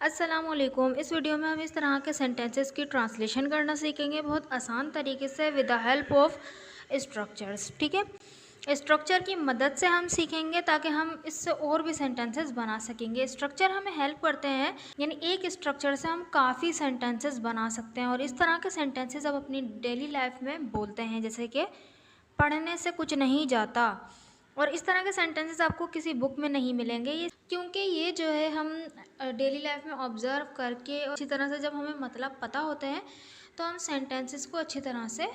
अस्सलामुअलैकुम। इस वीडियो में हम इस तरह के सेंटेंसेस की ट्रांसलेशन करना सीखेंगे बहुत आसान तरीके से with the help of structures. ठीक है, स्ट्रक्चर की मदद से हम सीखेंगे ताकि हम इससे और भी सेंटेंसेस बना सकेंगे। स्ट्रक्चर हमें हेल्प करते हैं, यानी एक स्ट्रक्चर से हम काफ़ी सेंटेंसेस बना सकते हैं और इस तरह के सेंटेंसेस अब अपनी डेली लाइफ में बोलते हैं, जैसे कि पढ़ने से कुछ नहीं जाता। और इस तरह के सेंटेंसेस आपको किसी बुक में नहीं मिलेंगे, ये क्योंकि ये जो है हम डेली लाइफ में ऑब्जर्व करके अच्छी तरह से जब हमें मतलब पता होते हैं तो हम सेंटेंसेस को अच्छी तरह से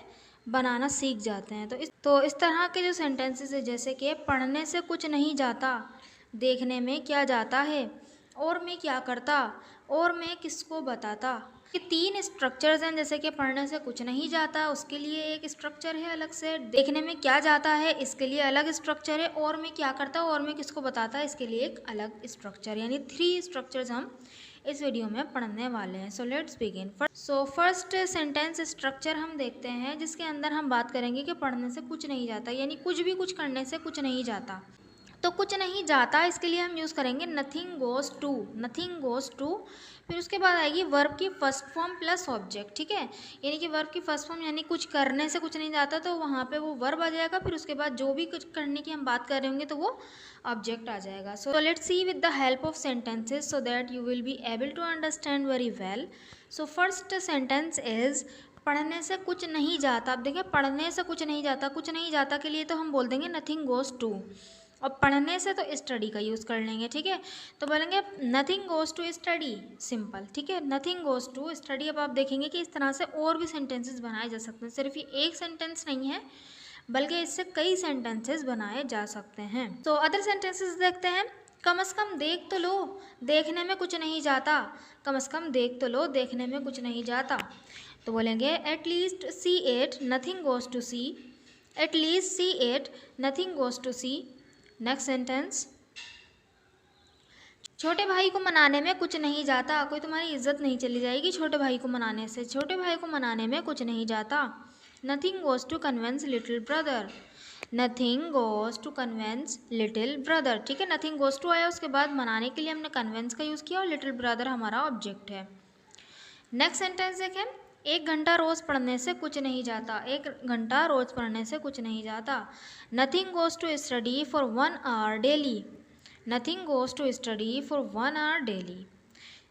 बनाना सीख जाते हैं। तो इस तरह के जो सेंटेंसेस है, जैसे कि पढ़ने से कुछ नहीं जाता, देखने में क्या जाता है, और मैं क्या करता, और मैं किसको बताता। ये तीन स्ट्रक्चर्स हैं, जैसे कि पढ़ने से कुछ नहीं जाता उसके लिए एक स्ट्रक्चर है अलग से, देखने में क्या जाता है इसके लिए अलग स्ट्रक्चर है, और मैं क्या करता और मैं किसको बताता इसके लिए एक अलग स्ट्रक्चर, यानी 3 स्ट्रक्चर्स हम इस वीडियो में पढ़ने वाले हैं। So let's begin. First sentence structure हम देखते हैं, जिसके अंदर हम बात करेंगे कि पढ़ने से कुछ नहीं जाता, यानी कुछ भी कुछ करने से कुछ नहीं जाता। तो कुछ नहीं जाता इसके लिए हम यूज़ करेंगे nothing goes to. Nothing goes to, फिर उसके बाद आएगी वर्ब की फर्स्ट फॉर्म प्लस ऑब्जेक्ट। ठीक है, यानी कि वर्ब की फर्स्ट फॉर्म यानी कुछ करने से कुछ नहीं जाता, तो वहाँ पे वो वर्ब आ जाएगा, फिर उसके बाद जो भी कुछ करने की हम बात कर रहे होंगे तो वो ऑब्जेक्ट आ जाएगा। So let's see with the help of sentences so that you will be able to understand very well. So first sentence is पढ़ने से कुछ नहीं जाता। अब देखिए, पढ़ने से कुछ नहीं जाता, कुछ नहीं जाता के लिए तो हम बोल देंगे नथिंग गोज़ टू, और पढ़ने से तो स्टडी का यूज़ कर लेंगे। ठीक है, तो बोलेंगे nothing goes to study, simple. ठीक है, नथिंग गोज़ टू स्टडी। अब आप देखेंगे कि इस तरह से और भी सेंटेंसेस बनाए जा सकते हैं, सिर्फ ये एक सेंटेंस नहीं है बल्कि इससे कई सेंटेंसेस बनाए जा सकते हैं। तो अदर सेंटेंसेस देखते हैं। कम से कम देख तो लो, देखने में कुछ नहीं जाता। कम से कम देख तो लो, देखने में कुछ नहीं जाता। तो बोलेंगे at least see it, nothing goes to see. At least see it, nothing goes to see. Next sentence, छोटे भाई को मनाने में कुछ नहीं जाता। कोई तुम्हारी इज्जत नहीं चली जाएगी छोटे भाई को मनाने से, छोटे भाई को मनाने में कुछ नहीं जाता। Nothing goes to convince little brother. Nothing goes to convince little brother. ठीक है, नथिंग गोज़ टू आया, उसके बाद मनाने के लिए हमने कन्वेंस का यूज़ किया और लिटिल ब्रदर हमारा ऑब्जेक्ट है। नेक्स्ट सेंटेंस देखें, 1 घंटा रोज़ पढ़ने से कुछ नहीं जाता। 1 घंटा रोज़ पढ़ने से कुछ नहीं जाता। Nothing goes to study for 1 hour daily. Nothing goes to study for 1 hour daily.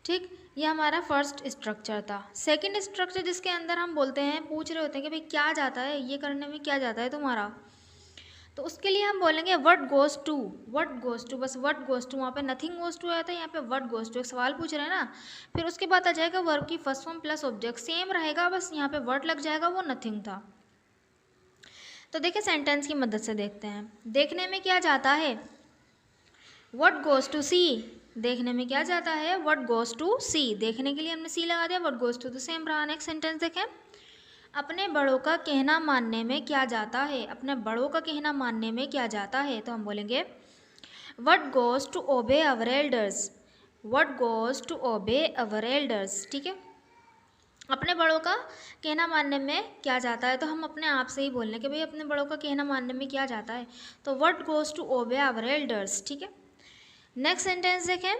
ठीक, ये हमारा फर्स्ट स्ट्रक्चर था। सेकंड स्ट्रक्चर जिसके अंदर हम बोलते हैं, पूछ रहे होते हैं कि भाई क्या जाता है, ये करने में क्या जाता है तुम्हारा, तो उसके लिए हम बोलेंगे what goes to. What goes to, बस व्हाट गोज़ टू, वहाँ पे नथिंग गोज़ टू आया था, यहाँ पे व्हाट गोज़ टू, एक सवाल पूछ रहे हैं ना। फिर उसके बाद आ जाएगा वर्ब की first form plus object, same रहेगा, बस यहाँ पे वर्ड लग जाएगा, वो नथिंग था। तो देखिए सेंटेंस की मदद से देखते हैं। देखने में क्या जाता है, व्हाट गोज़ टू सी। देखने में क्या जाता है, व्हाट गोज़ टू सी। देखने के लिए हमने सी लगा दिया, व्हाट गोज़ टू तो सेम रहा। नेक्स्ट सेंटेंस देखें, अपने बड़ों का कहना मानने में क्या जाता है। अपने बड़ों का कहना मानने में क्या जाता है, तो हम बोलेंगे what goes to obey our elders. What goes to obey our elders. ठीक है, अपने बड़ों का कहना मानने में क्या जाता है, तो हम अपने आप से ही बोलने कि भाई अपने बड़ों का कहना मानने में क्या जाता है, तो what goes to obey our elders. ठीक है, नेक्स्ट सेंटेंस देखें,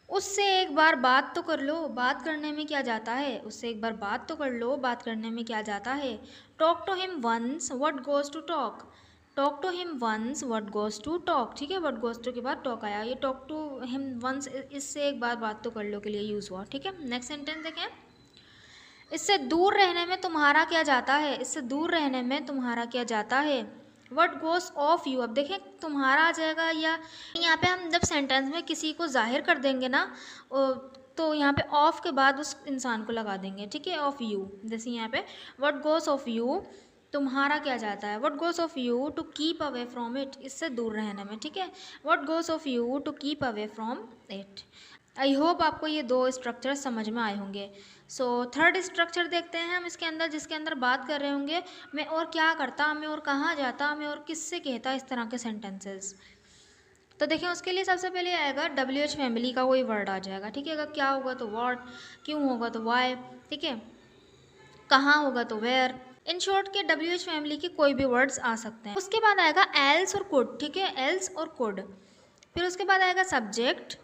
उससे एक बार बात तो कर लो। बात करने में क्या जाता है, उससे एक बार बात तो कर लो, बात करने में क्या जाता है। Talk to him once, what goes to talk. Talk to him once, what goes to talk. ठीक है, व्हाट गोज़ टू के बाद टॉक आया, ये टॉक टू हिम वंस इससे एक बार बात तो कर लो के लिए यूज़ हुआ। ठीक है, नेक्स्ट सेंटेंस देखें, इससे दूर रहने में तुम्हारा क्या जाता है। इससे दूर रहने में तुम्हारा क्या जाता है, व्हाट गोज़ ऑफ यू। अब देखें तुम्हारा आ जाएगा, या यहाँ पे हम जब सेंटेंस में किसी को जाहिर कर देंगे ना, तो यहाँ पे ऑफ के बाद उस इंसान को लगा देंगे। ठीक है, ऑफ यू, जैसे यहाँ पे व्हाट गोज़ ऑफ यू, तुम्हारा क्या जाता है, what goes of you to keep away from it, इससे दूर रहने में। ठीक है, what goes of you to keep away from it. I hope आपको ये 2 स्ट्रक्चर समझ में आए होंगे। सो थर्ड स्ट्रक्चर देखते हैं हम इसके अंदर, जिसके अंदर बात कर रहे होंगे मैं और क्या करता, मैं और कहाँ जाता, मैं और किससे कहता, इस तरह के सेंटेंसेस। तो देखें उसके लिए सबसे पहले आएगा WH फैमिली का कोई वर्ड आ जाएगा। ठीक है, अगर क्या होगा तो व्हाट, क्यों होगा तो वाई, ठीक है, कहाँ होगा तो वेयर। इन शॉर्ट के WH फैमिली के कोई भी वर्ड्स आ सकते हैं। उसके बाद आएगा एल्स और कुड। ठीक है, एल्स और कुड। फिर उसके बाद आएगा सब्जेक्ट,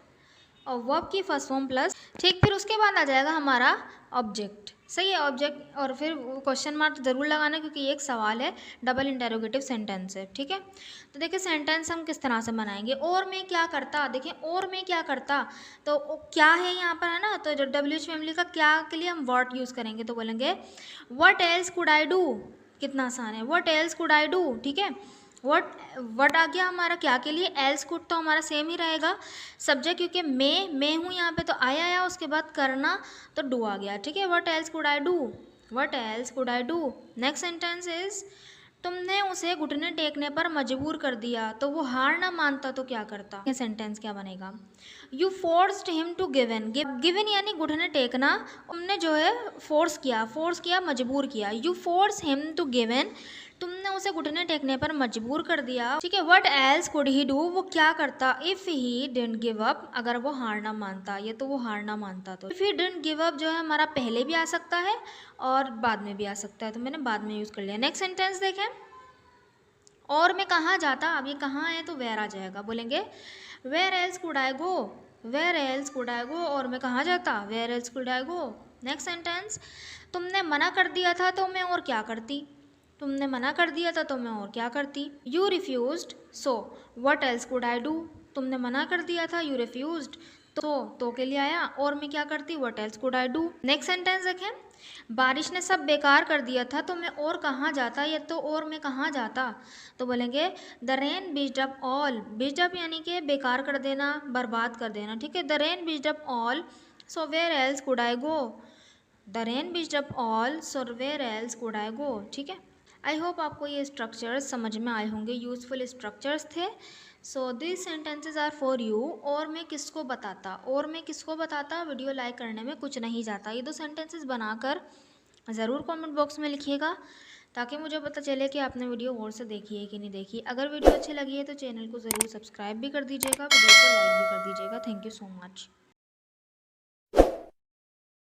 और वर्ब की फर्स्ट फॉर्म प्लस, ठीक। फिर उसके बाद आ जाएगा हमारा ऑब्जेक्ट, सही है, ऑब्जेक्ट। और फिर क्वेश्चन मार्क ज़रूर लगाना क्योंकि ये एक सवाल है, डबल इंटेरोगेटिव सेंटेंस है, ठीक है। तो देखिए सेंटेंस हम किस तरह से बनाएंगे। और मैं क्या करता, देखिए और मैं क्या करता, तो क्या है यहाँ पर, है ना। तो जो WH फैमिली का क्या के लिए हम व्हाट यूज़ करेंगे, तो बोलेंगे what else could I do, कितना आसान है, what else could I do, ठीक है। वट आ गया हमारा क्या के लिए, एल्स कुड तो हमारा सेम ही रहेगा, सब्जेक्ट क्योंकि मैं हूँ यहाँ पे तो आई आया, उसके बाद करना तो डू आ गया, ठीक है। What else could I do, what else could I do. Next sentence is तुमने उसे घुटने टेकने पर मजबूर कर दिया, तो वो हार ना मानता तो क्या करता। ये सेंटेंस क्या बनेगा, you forced him to give in, give in यानी घुटने टेकना, तुमने जो है फोर्स किया मजबूर किया, you force him to give in, तुमने उसे घुटने टेकने पर मजबूर कर दिया, ठीक है। What else could he do, वो क्या करता, if he didn't give up, अगर वो हार ना मानता, ये तो वो हार ना मानता। तो if he didn't give up जो है हमारा पहले भी आ सकता है और बाद में भी आ सकता है, तो मैंने बाद में यूज़ कर लिया। नेक्स्ट सेंटेंस देखें, और मैं कहाँ जाता, अब ये कहाँ है तो वेयर आ जाएगा, बोलेंगे where else could I go, where else could I go, और मैं कहाँ जाता, where else could I go. Next sentence, तुमने मना कर दिया था तो मैं और क्या करती, तुमने मना कर दिया था तो मैं और क्या करती। You refused so what else could I do, तुमने मना कर दिया था, यू रिफ्यूज्ड, तो के लिए आया, और मैं क्या करती, what else could I do. Next sentence देखें, बारिश ने सब बेकार कर दिया था तो मैं और कहाँ जाता, ये तो और मैं कहाँ जाता, तो बोलेंगे the rain beached up all, beached up यानी कि बेकार कर देना, बर्बाद कर देना, ठीक है। The rain beached up all, so where else could I go, the rain beached up all, so where else could I go, ठीक है। आई होप आपको ये स्ट्रक्चर्स समझ में आए होंगे, यूज़फुल स्ट्रक्चर्स थे। So this sentences are for you. और मैं किसको बताता, और मैं किसको बताता, वीडियो लाइक करने में कुछ नहीं जाता। ये 2 सेंटेंसेस बनाकर ज़रूर कमेंट बॉक्स में लिखिएगा ताकि मुझे पता चले कि आपने वीडियो और से देखी है कि नहीं देखी। अगर वीडियो अच्छी लगी है तो चैनल को ज़रूर सब्सक्राइब भी कर दीजिएगा, वीडियो को लाइक भी कर दीजिएगा। Thank you so much.